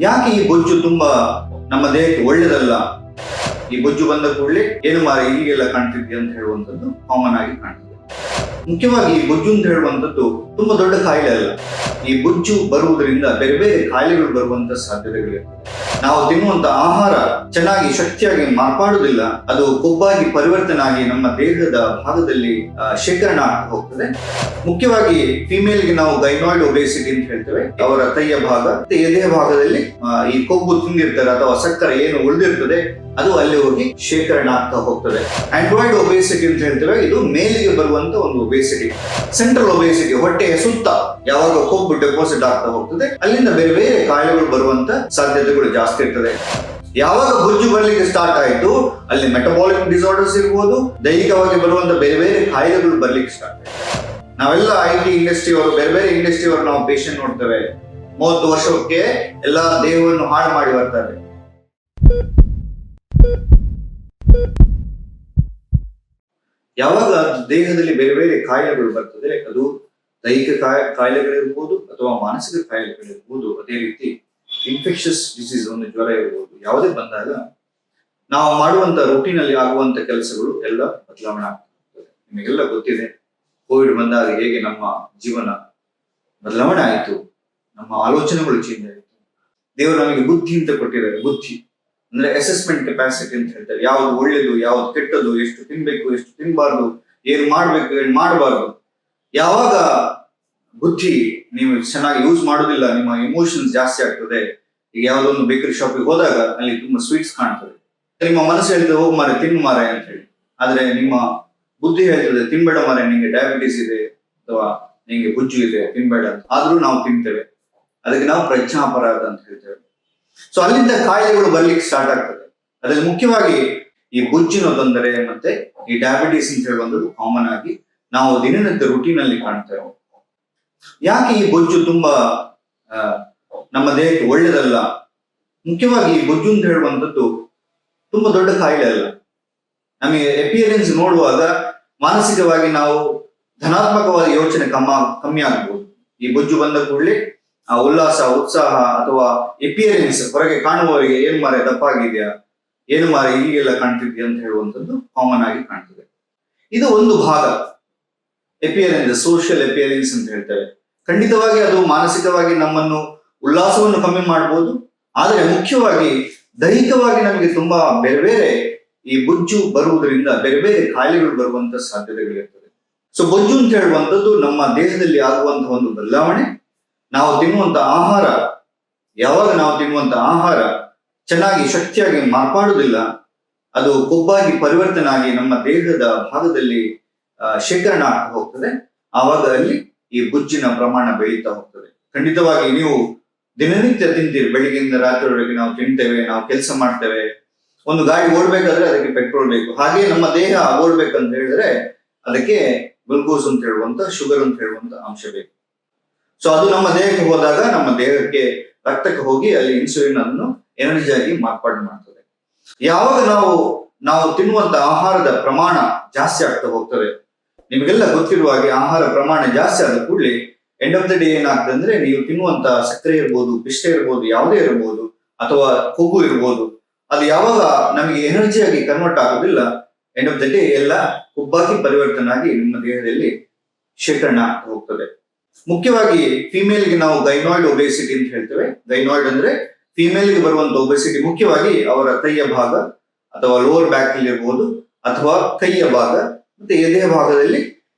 ಯಾಕೆ ಈ ಬೊಜ್ಜು ತುಂಬಾ ನಮ್ಮ ದೇಹಕ್ಕೆ ಒಳ್ಳೇದಲ್ಲ? ಈ ಬೊಜ್ಜು ಬಂದ ಕೂಡಲೇ ಏನು ಮಾರ ಹೀಗೆಲ್ಲ ಕಾಣ್ತಿದ್ದೆ ಅಂತ ಹೇಳುವಂಥದ್ದು ಕಾಮನ್ ಆಗಿ ಕಾಣ್ತದೆ. ಮುಖ್ಯವಾಗಿ ಈ ಬೊಜ್ಜು ಅಂತ ಹೇಳುವಂಥದ್ದು ತುಂಬಾ ದೊಡ್ಡ ಕಾಯಿಲೆ ಅಲ್ಲ. ಈ ಬೊಜ್ಜು ಬರುವುದರಿಂದ ಬೇರೆ ಬೇರೆ ಕಾಯಿಲೆಗಳು ಬರುವಂತ ಸಾಧ್ಯತೆಗಳಿರ್ತದೆ. ನಾವು ತಿನ್ನುವಂತ ಆಹಾರ ಚೆನ್ನಾಗಿ ಶಕ್ತಿಯಾಗಿ ಮಾರ್ಪಾಡುವುದಿಲ್ಲ, ಅದು ಕೊಬ್ಬಾಗಿ ಪರಿವರ್ತನೆ ಆಗಿ ನಮ್ಮ ದೇಹದ ಭಾಗದಲ್ಲಿ ಶೇಖರಣೆ ಆಗ್ತಾ ಹೋಗ್ತದೆ. ಮುಖ್ಯವಾಗಿ ಫಿಮೇಲ್ಗೆ ನಾವು ಗೈನಾಯ್ಡ್ ಒಬೇಸಿಟಿ ಅಂತ ಹೇಳ್ತೇವೆ. ಅವರ ಕೈಯ ಭಾಗ ಎದೆಯ ಭಾಗದಲ್ಲಿ ಈ ಕೊಬ್ಬು ತಿಂದಿರ್ತಾರೆ ಅಥವಾ ಸಕ್ಕರೆ ಏನು ಉಳಿದಿರ್ತದೆ ಅದು ಅಲ್ಲಿ ಹೋಗಿ ಶೇಖರಣೆ ಆಗ್ತಾ ಹೋಗ್ತದೆ. ಆಂಡ್ರಾಯ್ಡ್ ಒಬೇಸಿಟಿ ಅಂತ ಹೇಳ್ತೇವೆ. ಇದು ಮೇಲಿಗೆ ಬರುವಂತ ಒಂದು ಒಬೇಸಿಟಿ. ಸೆಂಟ್ರಲ್ ಒಬೇಸಿಟಿ, ಹೊಟ್ಟೆಯ ಸುತ್ತ ಯಾವಾಗ ಕೊಬ್ಬು ಡೆಪಾಸಿಟ್ ಆಗ್ತಾ ಹೋಗ್ತದೆ ಅಲ್ಲಿಂದ ಬೇರೆ ಬೇರೆ ಕಾಯಿಲೆಗಳು ಬರುವಂತ ಸಾಧ್ಯತೆಗಳು ಜಾಸ್ತಿ ಇರ್ತದೆ. ಯಾವಾಗ ಬೊಜ್ಜು ಬರ್ಲಿಕ್ಕೆ ಸ್ಟಾರ್ಟ್ ಆಯ್ತು ಅಲ್ಲಿ ಮೆಟಬಾಲಿಕ್ ಡಿಸಾರ್ಡರ್ಸ್ ಇರ್ಬೋದು, ದೈಹಿಕವಾಗಿ ಬರುವಂತ ಬೇರೆ ಬೇರೆ ಕಾಯಿಲೆಗಳು ಬರ್ಲಿಕ್ಕೆ ಸ್ಟಾರ್ಟ್ ಆಯ್ತು. ನಾವೆಲ್ಲ IT ಇಂಡಸ್ಟ್ರಿ ಅವರು, ಬೇರೆ ಬೇರೆ ಇಂಡಸ್ಟ್ರಿ ಅವರು ನಾವು ಪೇಷಂಟ್ ನೋಡ್ತೇವೆ, 30 ವರ್ಷಕ್ಕೆ ಎಲ್ಲ ದೇಹವನ್ನು ಹಾಳು ಮಾಡಿ ಬರ್ತಾರೆ. ಯಾವಾಗ ದೇಹದಲ್ಲಿ ಬೇರೆ ಬೇರೆ ಕಾಯಿಲೆಗಳು ಬರ್ತದೆ, ಅದು ದೈಹಿಕ ಕಾಯಿಲೆಗಳಿರ್ಬೋದು ಅಥವಾ ಮಾನಸಿಕ ಕಾಯಿಲೆಗಳಿರ್ಬೋದು, ಅದೇ ರೀತಿ ಇನ್ಫೆಕ್ಷಸ್ ಡಿಸೀಸ್, ಒಂದು ಜ್ವರ ಇರ್ಬೋದು, ಯಾವುದೇ ಬಂದಾಗ ನಾವು ಮಾಡುವಂತ ರೂಟೀನ್ ಅಲ್ಲಿ ಆಗುವಂತ ಕೆಲಸಗಳು ಎಲ್ಲ ಬದಲಾವಣೆ ಆಗ್ತದೆ. ನಿಮಗೆಲ್ಲ ಗೊತ್ತಿದೆ, ಕೋವಿಡ್ ಬಂದಾಗ ಹೇಗೆ ನಮ್ಮ ಜೀವನ ಬದಲಾವಣೆ ಆಯಿತು, ನಮ್ಮ ಆಲೋಚನೆಗಳು ಚೇಂಜ್ ಆಯಿತು. ದೇವರು ನಮಗೆ ಬುದ್ಧಿ ಅಂತ ಕೊಟ್ಟಿದ್ದಾರೆ. ಬುದ್ಧಿ ಅಂದ್ರೆ ಅಸೆಸ್ಮೆಂಟ್ ಕೆಪಾಸಿಟಿ ಅಂತ ಹೇಳ್ತಾರೆ. ಯಾವ್ದು ಒಳ್ಳೇದು, ಯಾವ್ದು ಕೆಟ್ಟದ್ದು, ಎಷ್ಟು ತಿನ್ಬೇಕು, ಎಷ್ಟು ತಿನ್ಬಾರ್ದು, ಏನ್ ಮಾಡ್ಬೇಕು, ಏನ್ ಮಾಡಬಾರ್ದು. ಯಾವಾಗ ಬುದ್ಧಿ ನೀವು ಚೆನ್ನಾಗಿ ಯೂಸ್ ಮಾಡೋದಿಲ್ಲ, ನಿಮ್ಮ ಇಮೋಷನ್ಸ್ ಜಾಸ್ತಿ ಆಗ್ತದೆ. ಈಗ ಯಾವ್ದೊಂದು ಬೇಕರಿ ಶಾಪಿಗೆ ಹೋದಾಗ ಅಲ್ಲಿ ತುಂಬಾ ಸ್ವೀಟ್ಸ್ ಕಾಣ್ತದೆ, ನಿಮ್ಮ ಮನಸ್ಸು ಹೇಳಿದ್ರೆ ಹೋಗ್ ಮಾರೆ, ತಿನ್ನು ಮಾರೆ ಅಂತ ಹೇಳಿ. ಆದ್ರೆ ನಿಮ್ಮ ಬುದ್ಧಿ ಹೇಳ್ತದೆ ತಿನ್ಬೇಡ ಮಾರೆ, ನಿಂಗೆ ಡಯಾಬಿಟಿಸ್ ಇದೆ ಅಥವಾ ನಿಂಗೆ ಬೊಜ್ಜು ಇದೆ, ತಿನ್ಬೇಡ ಅಂತ. ಆದ್ರೂ ನಾವು ತಿಂತೇವೆ. ಅದಕ್ಕೆ ನಾವು ಪ್ರಜ್ಞಾಪರಾಧ ಅಂತ ಹೇಳ್ತೇವೆ. ಸೊ ಅಲ್ಲಿಂದ ಕಾಯಿಲೆಗಳು ಬರ್ಲಿಕ್ಕೆ ಸ್ಟಾರ್ಟ್ ಆಗ್ತದೆ. ಅದರಲ್ಲಿ ಮುಖ್ಯವಾಗಿ ಈ ಬೊಜ್ಜಿನ ತೊಂದರೆ ಮತ್ತೆ ಈ ಡಯಾಬಿಟಿಸ್ ಅಂತ ಹೇಳುವಂಥದ್ದು ಕಾಮನ್ ಆಗಿ ನಾವು ದಿನನಿತ್ಯ ರುಟೀನ್ ಅಲ್ಲಿ ಕಾಣ್ತೇವೆ. ಯಾಕೆ ಈ ಬೊಜ್ಜು ತುಂಬಾ ನಮ್ಮ ದೇಹಕ್ಕೆ ಒಳ್ಳೇದಲ್ಲ? ಮುಖ್ಯವಾಗಿ ಈ ಬೊಜ್ಜು ಅಂತ ಹೇಳುವಂಥದ್ದು ತುಂಬಾ ದೊಡ್ಡ ಕಾಯಿಲೆ ಅಲ್ಲ. ನಮಗೆ ಅಪಿಯರೆನ್ಸ್ ನೋಡುವಾಗ ಮಾನಸಿಕವಾಗಿ ನಾವು ಧನಾತ್ಮಕವಾದ ಯೋಚನೆ ಕಮ್ಮಿ ಆಗ್ಬೋದು. ಈ ಬೊಜ್ಜು ಬಂದ ಕೂಡಲೇ ಆ ಉಲ್ಲಾಸ, ಉತ್ಸಾಹ ಅಥವಾ ಎಪಿಯರೆನ್ಸ್, ಹೊರಗೆ ಕಾಣುವವರಿಗೆ ಏನು ಮಾರೆ ದಪ್ಪ ಆಗಿದೆಯಾ, ಏನು ಮಾರೆ ಹೀಗೆಲ್ಲ ಕಾಣ್ತಿದ್ಯಾ ಅಂತ ಹೇಳುವಂಥದ್ದು ಕಾಮನ್ ಆಗಿ ಕಾಣ್ತದೆ. ಇದು ಒಂದು ಭಾಗ ಎಪಿಯರೆನ್ಸ್, ಸೋಷಿಯಲ್ ಎಪಿಯರೆನ್ಸ್ ಅಂತ ಹೇಳ್ತೇವೆ. ಖಂಡಿತವಾಗಿ ಅದು ಮಾನಸಿಕವಾಗಿ ನಮ್ಮನ್ನು ಉಲ್ಲಾಸವನ್ನು ಕಮ್ಮಿ ಮಾಡ್ಬೋದು. ಆದರೆ ಮುಖ್ಯವಾಗಿ ದೈಹಿಕವಾಗಿ ನಮಗೆ ತುಂಬಾ ಬೇರೆ ಬೇರೆ ಈ ಬೊಜ್ಜು ಬರುವುದರಿಂದ ಬೇರೆ ಬೇರೆ ಕಾಯಿಲೆಗಳು ಬರುವಂತ ಸಾಧ್ಯತೆಗಳಿರ್ತದೆ. ಸೊ ಬೊಜ್ಜು ಅಂತ ಹೇಳುವಂಥದ್ದು ನಮ್ಮ ದೇಹದಲ್ಲಿ ಆಗುವಂತಹ ಒಂದು ಬದಲಾವಣೆ. ನಾವು ತಿನ್ನುವಂತ ಆಹಾರ, ಯಾವಾಗ ನಾವು ತಿನ್ನುವಂತ ಆಹಾರ ಚೆನ್ನಾಗಿ ಶಕ್ತಿಯಾಗಿ ಮಾರ್ಪಾಡುವುದಿಲ್ಲ, ಅದು ಕೊಬ್ಬಾಗಿ ಪರಿವರ್ತನೆ ಆಗಿ ನಮ್ಮ ದೇಹದ ಭಾಗದಲ್ಲಿ ಶೇಖರಣೆ ಆಗ್ತಾ ಹೋಗ್ತದೆ. ಆವಾಗ ಅಲ್ಲಿ ಈ ಬೊಜ್ಜಿನ ಪ್ರಮಾಣ ಬೆಳೀತಾ ಹೋಗ್ತದೆ. ಖಂಡಿತವಾಗಿ ನೀವು ದಿನನಿತ್ಯ ತಿಂತೀರಿ, ಬೆಳಿಗ್ಗೆಯಿಂದ ರಾತ್ರಿವರೆಗೆ ನಾವು ತಿಂತೇವೆ, ನಾವು ಕೆಲಸ ಮಾಡ್ತೇವೆ. ಒಂದು ಗಾಡಿ ಓಡ್ಬೇಕಾದ್ರೆ ಅದಕ್ಕೆ ಪೆಟ್ರೋಲ್ ಬೇಕು. ಹಾಗೆ ನಮ್ಮ ದೇಹ ಓಡ್ಬೇಕಂತ ಹೇಳಿದ್ರೆ ಅದಕ್ಕೆ ಗ್ಲುಕೋಸ್ ಅಂತ ಹೇಳುವಂತ, ಶುಗರ್ ಅಂತ ಹೇಳುವಂತ ಅಂಶ ಬೇಕು. ಸೊ ಅದು ನಮ್ಮ ದೇಹಕ್ಕೆ ಹೋದಾಗ ನಮ್ಮ ದೇಹಕ್ಕೆ ರಕ್ತಕ್ಕೆ ಹೋಗಿ ಅಲ್ಲಿ ಇನ್ಸುಲಿನ್ ಅನ್ನು ಎನರ್ಜಿ ಆಗಿ ಮಾರ್ಪಾಡು ಮಾಡ್ತದೆ. ಯಾವಾಗ ನಾವು ತಿನ್ನುವಂತ ಆಹಾರದ ಪ್ರಮಾಣ ಜಾಸ್ತಿ ಆಗ್ತಾ ಹೋಗ್ತದೆ, ನಿಮಗೆಲ್ಲ ಗೊತ್ತಿರುವ ಹಾಗೆ ಆಹಾರ ಪ್ರಮಾಣ ಜಾಸ್ತಿ ಆದ ಕೂಡಲೇ ಎಂಡ್ ಆಫ್ ದ ಡೇ ಏನಾಗ್ತದೆ ಅಂದ್ರೆ, ನೀವು ತಿನ್ನುವಂತ ಸಕ್ಕರೆ ಇರ್ಬೋದು, ಪಿಷ್ಟ ಇರ್ಬೋದು, ಯಾವುದೇ ಇರ್ಬೋದು, ಅಥವಾ ಕೊಬ್ಬು ಇರ್ಬೋದು, ಅದು ಯಾವಾಗ ನಮಗೆ ಎನರ್ಜಿಯಾಗಿ ಕನ್ವರ್ಟ್ ಆಗೋದಿಲ್ಲ, ಎಂಡ್ ಆಫ್ ದ ಡೇ ಎಲ್ಲ ಕೊಬ್ಬಾಗಿ ಪರಿವರ್ತನೆ ಆಗಿ ನಿಮ್ಮ ದೇಹದಲ್ಲಿ ಶೇಖರಣೆ ಆಗ್ತಾ ಹೋಗ್ತದೆ. ಮುಖ್ಯವಾಗಿ ಫಿಮೇಲ್ಗೆ ನಾವು ಗೈನಾಯ್ಡ್ ಒಬೇಸಿಟಿ ಅಂತ ಹೇಳ್ತೇವೆ. ಗೈನಾಯ್ಡ್ ಅಂದ್ರೆ ಫಿಮೇಲ್ಗೆ ಬರುವಂತ ಒಬೇಸಿಟಿ. ಮುಖ್ಯವಾಗಿ ಅವರ ಕೈಯ ಭಾಗ ಅಥವಾ ಲೋವರ್ ಬ್ಯಾಕ್ ಅಲ್ಲಿ ಇರ್ಬೋದು, ಅಥವಾ ಕೈಯ ಭಾಗ ಮತ್ತೆ ಎದೆಯ ಭಾಗದಲ್ಲಿ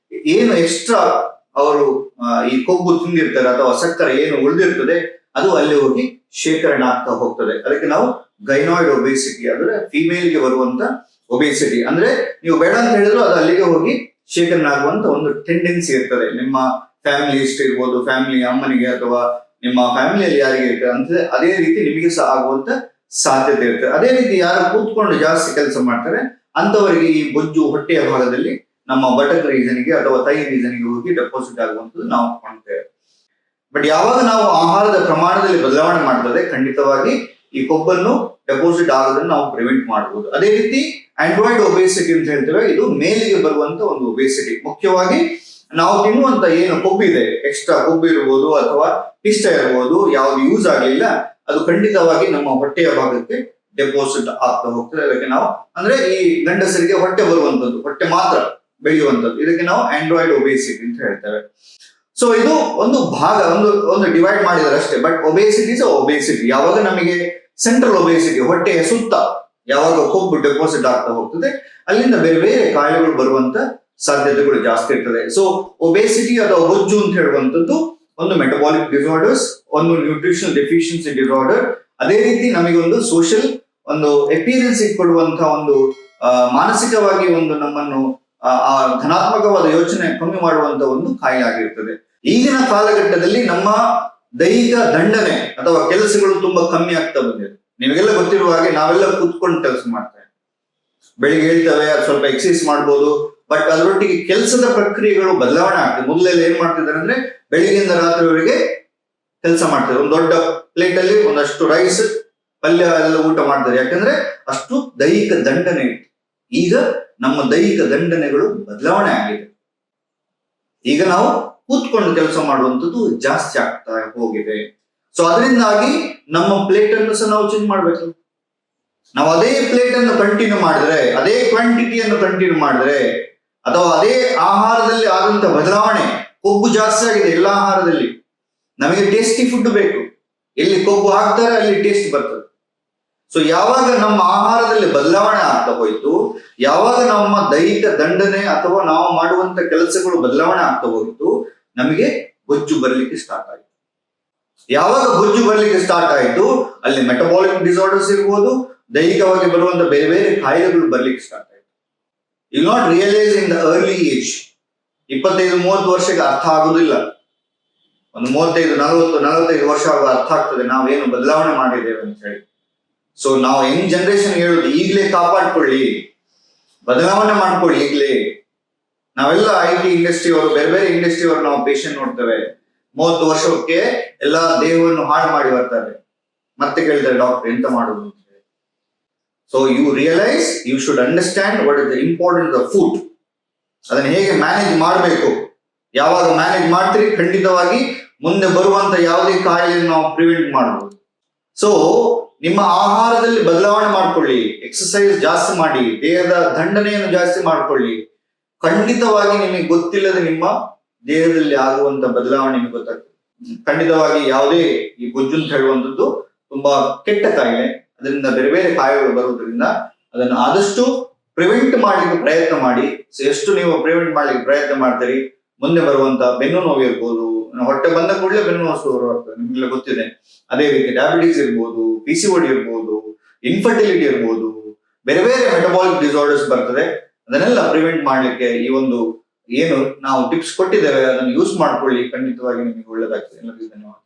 ಏನು ಎಕ್ಸ್ಟ್ರಾ ಅವರು ಈ ಕೊಬ್ಬು ತಿಂದಿರ್ತಾರೆ ಅಥವಾ ಸಕ್ಕರೆ ಏನು ಉಳಿದಿರ್ತದೆ ಅದು ಅಲ್ಲಿ ಹೋಗಿ ಶೇಖರಣೆ ಆಗ್ತಾ ಹೋಗ್ತದೆ. ಅದಕ್ಕೆ ನಾವು ಗೈನಾಯ್ಡ್ ಒಬೇಸಿಟಿ ಅಂದ್ರೆ ಫಿಮೇಲ್ಗೆ ಬರುವಂತ ಒಬೇಸಿಟಿ. ಅಂದ್ರೆ ನೀವು ಬೇಡ ಅಂತ ಹೇಳಿದ್ರು ಅದು ಅಲ್ಲಿಗೆ ಹೋಗಿ ಶೇಖರಣೆ ಆಗುವಂತ ಒಂದು ಟೆಂಡೆನ್ಸಿ ಇರ್ತದೆ. ನಿಮ್ಮ ಫ್ಯಾಮಿಲಿ ಹಿಸ್ಟ್ರಿ ಇರ್ಬೋದು, ಫ್ಯಾಮಿಲಿ ಅಮ್ಮನಿಗೆ ಅಥವಾ ನಿಮ್ಮ ಫ್ಯಾಮಿಲಿಯಲ್ಲಿ ಯಾರಿಗೆ ಇರ್ತದೆ ಅಂತ ಅದೇ ರೀತಿ ನಿಮಗೆ ಸಹ ಆಗುವಂತ ಸಾಧ್ಯತೆ ಇರ್ತದೆ. ಅದೇ ರೀತಿ ಯಾರು ಕೂತ್ಕೊಂಡು ಜಾಸ್ತಿ ಕೆಲಸ ಮಾಡ್ತಾರೆ ಅಂತವರಿಗೆ ಈ ಬೊಜ್ಜು ಹೊಟ್ಟೆಯ ಭಾಗದಲ್ಲಿ ನಮ್ಮ ಬಟಕ್ ರೀಸನ್ಗೆ ಅಥವಾ ಥೈ ರೀಸನ್ಗೆ ಹೋಗಿ ಡೆಪಾಸಿಟ್ ಆಗುವಂಥದ್ದು ನಾವು ಕಾಣ್ತೇವೆ. ಬಟ್ ಯಾವಾಗ ನಾವು ಆಹಾರದ ಪ್ರಮಾಣದಲ್ಲಿ ಬದಲಾವಣೆ ಮಾಡ್ತದೆ, ಖಂಡಿತವಾಗಿ ಈ ಕೊಬ್ಬನ್ನು ಡೆಪಾಸಿಟ್ ಆಗೋದನ್ನು ನಾವು ಪ್ರಿವೆಂಟ್ ಮಾಡಬಹುದು. ಅದೇ ರೀತಿ ಆಂಡ್ರಾಯ್ಡ್ ಒಬೇಸಿಟಿ ಅಂತ ಹೇಳ್ತೇವೆ. ಇದು ಮೇಲಿಗೆ ಬರುವಂತ ಒಂದು ಒಬೇಸಿಟಿ. ಮುಖ್ಯವಾಗಿ ನಾವು ತಿನ್ನುವಂತ ಏನು ಕೊಬ್ಬಿದೆ, ಎಕ್ಸ್ಟ್ರಾ ಕೊಬ್ಬು ಇರ್ಬೋದು ಅಥವಾ ಪಿಷ್ಟ ಇರ್ಬೋದು, ಯಾವ್ದು ಯೂಸ್ ಆಗಲಿಲ್ಲ ಅದು ಖಂಡಿತವಾಗಿ ನಮ್ಮ ಹೊಟ್ಟೆಯ ಭಾಗಕ್ಕೆ ಡೆಪಾಸಿಟ್ ಆಗ್ತಾ ಹೋಗ್ತದೆ. ಅದಕ್ಕೆ ನಾವು ಅಂದ್ರೆ ಈ ಗಂಡಸರಿಗೆ ಹೊಟ್ಟೆ ಬರುವಂತದ್ದು, ಹೊಟ್ಟೆ ಮಾತ್ರ ಬೆಳೆಯುವಂತದ್ದು, ಇದಕ್ಕೆ ನಾವು ಆಂಡ್ರಾಯ್ಡ್ ಒಬೇಸಿಟಿ ಅಂತ ಹೇಳ್ತೇವೆ. ಸೊ ಇದು ಒಂದು ಭಾಗ, ಒಂದು ಡಿವೈಡ್ ಮಾಡಿದರೆ ಅಷ್ಟೇ. But obesity is obesity. ಯಾವಾಗ ನಮಗೆ ಸೆಂಟ್ರಲ್ ಒಬೇಸಿಟಿ, ಹೊಟ್ಟೆಯ ಸುತ್ತ ಯಾವಾಗ ಕೊಬ್ಬು ಡೆಪಾಸಿಟ್ ಆಗ್ತಾ ಹೋಗ್ತದೆ, ಅಲ್ಲಿಂದ ಬೇರೆ ಬೇರೆ ಕಾಯಿಲೆಗಳು ಬರುವಂತ ಸಾಧ್ಯತೆಗಳು ಜಾಸ್ತಿ ಇರ್ತದೆ. ಸೊ ಒಬೇಸಿಟಿ ಅಥವಾ ಬೊಜ್ಜು ಅಂತ ಹೇಳುವಂಥದ್ದು ಒಂದು ಮೆಟಬಾಲಿಕ್ ಡಿಸಾರ್ಡರ್ಸ್, ಒಂದು ನ್ಯೂಟ್ರಿಷನಲ್ ಡೆಫಿಷಿಯನ್ಸಿ ಡಿಸಾರ್ಡರ್. ಅದೇ ರೀತಿ ನಮಗೆ ಒಂದು ಸೋಷಿಯಲ್ ಒಂದು ಎಪಿಯರೆನ್ಸ್ ಕೊಡುವಂತಹ ಒಂದು ಮಾನಸಿಕವಾಗಿ ಒಂದು ನಮ್ಮನ್ನು ಧನಾತ್ಮಕವಾದ ಯೋಚನೆ ಕಮ್ಮಿ ಮಾಡುವಂತ ಒಂದು ಕಾಯಿಲೆ ಆಗಿರ್ತದೆ. ಈಗಿನ ಕಾಲಘಟ್ಟದಲ್ಲಿ ನಮ್ಮ ದೈಹಿಕ ದಂಡನೆ ಅಥವಾ ಕೆಲಸಗಳು ತುಂಬಾ ಕಮ್ಮಿ ಆಗ್ತಾ ಬಂದಿದೆ. ನಿಮಗೆಲ್ಲ ಗೊತ್ತಿರುವ ಹಾಗೆ ನಾವೆಲ್ಲ ಕೂತ್ಕೊಂಡು ಕೆಲಸ ಮಾಡ್ತೇವೆ, ಬೆಳಿಗ್ಗೆ ಹೇಳ್ತೇವೆ, ಸ್ವಲ್ಪ ಎಕ್ಸಸೈಸ್ ಮಾಡ್ಬೋದು, ಬಟ್ ಅದರೊಟ್ಟಿಗೆ ಕೆಲಸದ ಪ್ರಕ್ರಿಯೆಗಳು ಬದಲಾವಣೆ ಆಗ್ತದೆ. ಮೊದಲೆಲ್ಲ ಏನ್ ಮಾಡ್ತಿದ್ದಾರೆ ಅಂದ್ರೆ ಬೆಳಿಗ್ಗೆಯಿಂದ ರಾತ್ರಿವರೆಗೆ ಕೆಲಸ ಮಾಡ್ತಾರೆ, ಒಂದು ದೊಡ್ಡ ಪ್ಲೇಟ್ ಅಲ್ಲಿ ಒಂದಷ್ಟು ರೈಸ್ ಪಲ್ಯ ಎಲ್ಲ ಊಟ ಮಾಡ್ತಾರೆ. ಯಾಕಂದ್ರೆ ಅಷ್ಟು ದೈಹಿಕ ದಂಡನೆ ಇತ್ತು. ಈಗ ನಮ್ಮ ದೈಹಿಕ ದಂಡನೆಗಳು ಬದಲಾವಣೆ ಆಗಿದೆ. ಈಗ ನಾವು ಕೂತ್ಕೊಂಡು ಕೆಲಸ ಮಾಡುವಂಥದ್ದು ಜಾಸ್ತಿ ಆಗ್ತಾ ಹೋಗಿದೆ. ಸೊ ಅದರಿಂದಾಗಿ ನಮ್ಮ ಪ್ಲೇಟ್ ಅನ್ನು ಸಹ ನಾವು ಚೇಂಜ್ ಮಾಡ್ಬೇಕು. ನಾವು ಅದೇ ಪ್ಲೇಟ್ ಅನ್ನು ಕಂಟಿನ್ಯೂ ಮಾಡಿದ್ರೆ, ಅದೇ ಕ್ವಾಂಟಿಟಿಯನ್ನು ಕಂಟಿನ್ಯೂ ಮಾಡಿದ್ರೆ, ಅಥವಾ ಅದೇ ಆಹಾರದಲ್ಲಿ ಆದಂತ ಬದಲಾವಣೆ, ಕೊಬ್ಬು ಜಾಸ್ತಿ ಆಗಿದೆ ಎಲ್ಲ ಆಹಾರದಲ್ಲಿ. ನಮಗೆ ಟೇಸ್ಟಿ ಫುಡ್ ಬೇಕು, ಎಲ್ಲಿ ಕೊಬ್ಬು ಹಾಕ್ತಾರೆ ಅಲ್ಲಿ ಟೇಸ್ಟ್ ಬರ್ತದೆ. ಸೊ ಯಾವಾಗ ನಮ್ಮ ಆಹಾರದಲ್ಲಿ ಬದಲಾವಣೆ ಆಗ್ತಾ ಹೋಯ್ತು, ಯಾವಾಗ ನಮ್ಮ ದೈಹಿಕ ದಂಡನೆ ಅಥವಾ ನಾವು ಮಾಡುವಂತ ಕೆಲಸಗಳು ಬದಲಾವಣೆ ಆಗ್ತಾ ಹೋಯ್ತು, ನಮಗೆ ಬೊಜ್ಜು ಬರ್ಲಿಕ್ಕೆ ಸ್ಟಾರ್ಟ್ ಆಯ್ತು. ಯಾವಾಗ ಬೊಜ್ಜು ಬರ್ಲಿಕ್ಕೆ ಸ್ಟಾರ್ಟ್ ಆಯ್ತು, ಅಲ್ಲಿ ಮೆಟಬಾಲಿಕ್ ಡಿಸಾರ್ಡರ್ಸ್ ಇರ್ಬೋದು, ದೈಹಿಕವಾಗಿ ಬರುವಂತ ಬೇರೆ ಬೇರೆ ಕಾಯಿಲೆಗಳು ಬರ್ಲಿಕ್ಕೆ ಸ್ಟಾರ್ಟ್ ಆಯ್ತು. You not realise in the early age. 25-30 ವರ್ಷಕ್ಕೆ ಅರ್ಥ ಆಗುದಿಲ್ಲ. ಒಂದು 35-40-45 ವರ್ಷ ಆಗುವ ಅರ್ಥ ಆಗ್ತದೆ ನಾವೇನು ಬದಲಾವಣೆ ಮಾಡಿದ್ದೇವೆ ಅಂತ ಹೇಳಿ. ಸೊ ನಾವು ಯಂಗ್ ಜನರೇಷನ್ ಹೇಳುದು ಈಗಲೇ ಕಾಪಾಡ್ಕೊಳ್ಳಿ, ಬದಲಾವಣೆ ಮಾಡ್ಕೊಳ್ಳಿ ಈಗಲೇ. ನಾವೆಲ್ಲ IT ಇಂಡಸ್ಟ್ರಿ ಅವರು, ಬೇರೆ ಬೇರೆ ಇಂಡಸ್ಟ್ರಿ ಅವರು ನಾವು ಪೇಷಂಟ್ ನೋಡ್ತೇವೆ, 30 ವರ್ಷಕ್ಕೆ ಎಲ್ಲ ದೇಹವನ್ನು ಹಾಳು ಮಾಡಿ ಬರ್ತಾರೆ, ಮತ್ತೆ ಕೇಳ್ತಾರೆ ಡಾಕ್ಟರ್ ಎಂತ ಮಾಡುದು ಅಂತ ಹೇಳಿ. So you realise, you should understand what is the importance of food. ಅದನ್ನ ಹೇಗೆ ಮ್ಯಾನೇಜ್ ಮಾಡಬೇಕು. ಯಾವಾಗ ಮ್ಯಾನೇಜ್ ಮಾಡ್ತೀರಿ, ಖಂಡಿತವಾಗಿ ಮುಂದೆ ಬರುವಂತ ಯಾವುದೇ ಕಾಯಿಲೆಯನ್ನು ನಾವು ಪ್ರಿವೆಂಟ್ ಮಾಡಬಹುದು. ಸೊ ನಿಮ್ಮ ಆಹಾರದಲ್ಲಿ ಬದಲಾವಣೆ ಮಾಡ್ಕೊಳ್ಳಿ, ಎಕ್ಸಸೈಸ್ ಜಾಸ್ತಿ ಮಾಡಿ, ದೇಹದ ದಂಡನೆಯನ್ನು ಜಾಸ್ತಿ ಮಾಡ್ಕೊಳ್ಳಿ. ಖಂಡಿತವಾಗಿ ನಿಮಗೆ ಗೊತ್ತಿಲ್ಲದೆ ನಿಮ್ಮ ದೇಹದಲ್ಲಿ ಆಗುವಂತ ಬದಲಾವಣೆ ನಿಮಗೆ ಗೊತ್ತಾಗ್ತದೆ. ಖಂಡಿತವಾಗಿ ಯಾವುದೇ ಈ ಬೊಜ್ಜು ಅಂತ ಹೇಳುವಂಥದ್ದು ತುಂಬಾ ಕೆಟ್ಟ ಕಾಯಿಲೆ. ಅದರಿಂದ ಬೇರೆ ಬೇರೆ ಕಾಯಿಲೆಗಳು ಬರುವುದರಿಂದ ಅದನ್ನು ಆದಷ್ಟು ಪ್ರಿವೆಂಟ್ ಮಾಡ್ಲಿಕ್ಕೆ ಪ್ರಯತ್ನ ಮಾಡಿ. ಸೊ ಎಷ್ಟು ನೀವು ಪ್ರಿವೆಂಟ್ ಮಾಡ್ಲಿಕ್ಕೆ ಪ್ರಯತ್ನ ಮಾಡ್ತೀರಿ, ಮುಂದೆ ಬರುವಂತ ಬೆನ್ನು ನೋವು ಇರ್ಬೋದು, ಹೊಟ್ಟೆ ಬಂದ ಕೂಡಲೇ ಬೆನ್ನು ನೋವು ಶುರು ಆಗ್ತದೆ, ನಿಮ್ಗೆಲ್ಲ ಗೊತ್ತಿದೆ. ಅದೇ ರೀತಿ ಡಯಾಬಿಟಿಸ್ ಇರ್ಬೋದು, PCOD ಇರ್ಬೋದು, ಇನ್ಫರ್ಟಿಲಿಟಿ ಇರ್ಬೋದು, ಬೇರೆ ಬೇರೆ ಮೆಟಬಾಲಿಕ್ ಡಿಸಾರ್ಡರ್ಸ್ ಬರ್ತದೆ. ಅದನ್ನೆಲ್ಲ ಪ್ರಿವೆಂಟ್ ಮಾಡ್ಲಿಕ್ಕೆ ಈ ಒಂದು ಏನು ನಾವು ಟಿಪ್ಸ್ ಕೊಟ್ಟಿದ್ದೇವೆ ಅದನ್ನು ಯೂಸ್ ಮಾಡ್ಕೊಳ್ಳಿ. ಖಂಡಿತವಾಗಿ ನಿಮಗೆ ಒಳ್ಳೆದಾಗ್ತದೆ. ಎಲ್ಲರಿಗೂ ಧನ್ಯವಾದ.